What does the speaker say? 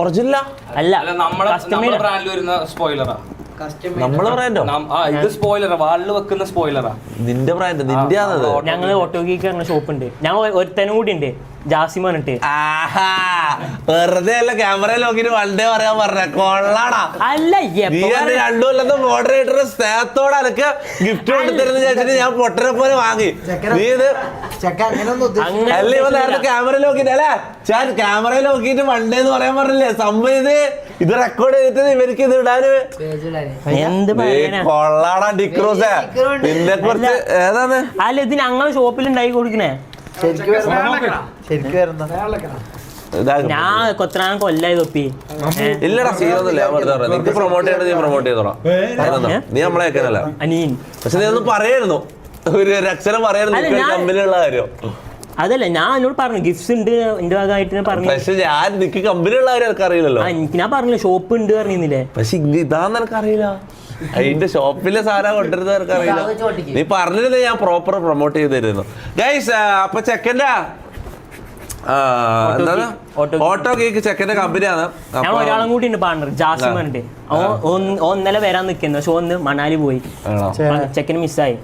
Original അല്ല, നമ്മളെ ബ്രാൻഡിൽ വരുന്ന സ്പോയിലറാ. നമ്മളെ ബ്രാൻഡോ? ഇത് സ്പോയിലറാ, വാളിൽ വെക്കുന്ന സ്പോയിലറാ. നിന്റെ ബ്രാൻഡ് നിന്റെയാണത്. ഞങ്ങള് ഓട്ടോഗീക്ക് ഷോപ്പ് ഉണ്ട്, ഞാൻ ഒരുത്തനും കൂടി ഉണ്ട്, ജാസിം പറഞ്ഞിട്ട്. വെറുതെ അല്ല ക്യാമറയിൽ നോക്കിട്ട് വണ്ടേ പറയാൻ പറഞ്ഞ കൊള്ളാടാ. അല്ല, നീ രണ്ടു കൊല്ലത്തെ മോഡറേറ്റർ സ്നേഹത്തോടെ അനക്ക് ഗിഫ്റ്റ് കൊണ്ടുതരുന്ന ചേച്ചിട്ട് ഞാൻ പൊട്ടനെ പോലെ വാങ്ങി. നീ ഇത് അല്ല ഇവ നേരത്തെ ക്യാമറയിൽ നോക്കിട്ട് അല്ലേ ഞാൻ ക്യാമറയിൽ നോക്കിട്ട് വണ്ടേന്ന് പറയാൻ പറഞ്ഞില്ലേ? സംഭവം ഇത് റെക്കോർഡ് ചെയ്തിട്ട് ഇവർക്ക് ഇത് ഇടാന് കൊള്ളാടാ. ഡിക്രോസേ നിന്നെ കുറിച്ച് ഏതാണ്? അല്ല, ഇത് ഞങ്ങളെ ഷോപ്പിൽ ഉണ്ടാക്കി കൊടുക്കണേ. ഞാൻ കൊത്രാൻ കൊല്ലായി തൊപ്പി. ഇല്ലടാ സീനൊന്നുമില്ല. നിനക്ക് പ്രൊമോട്ട് ചെയ്യണ്ട, നീ പ്രൊമോട്ട് ചെയ്തോളാം. നീ നമ്മളെ കേൾക്കാനല്ല, പക്ഷെ നീ ഒന്ന് പറയായിരുന്നു, ഒരു അക്ഷരം പറയായിരുന്നു കമ്പനിയുള്ള കാര്യം. അതല്ല, ഞാൻ എന്നോട് പറഞ്ഞു ഗിഫ്റ്റ്സ് ഉണ്ട് എന്റെ ഭാഗമായിട്ട് പറഞ്ഞു. പക്ഷെ ഞാൻ നിനക്ക് കമ്പനിയുള്ള കാര്യം എനിക്ക് അറിയില്ലല്ലോ. എനിക്ക് ഞാൻ പറഞ്ഞില്ല ഷോപ്പ് ഉണ്ട് പറഞ്ഞില്ലേ. പക്ഷെ ഇതാന്ന് എനിക്കറിയില്ല, അതിന്റെ ഷോപ്പിലെ സാധനം കൊണ്ടുവരുന്നത് എനിക്കറിയില്ല. നീ പറഞ്ഞിരുന്നേ ഞാൻ പ്രോപ്പർ പ്രൊമോട്ട് ചെയ്ത് തരുന്നു. ഗൈസ് അപ്പൊ ചെക്കൻ്റെ എന്താണ് ഓട്ടോ കേക്ക് ചെക്കന്റെ കമ്പനിയാണ്. ഞാൻ ഒരാളും കൂടി ഉണ്ട് പാർട്ണർ, ജാസിം പറഞ്ഞിട്ട്. ഓ ഇന്നലെ വരാൻ നിൽക്കുന്നു, പക്ഷെ ഒന്ന് മണാലി പോയി, ചെക്കന് മിസ്സായി.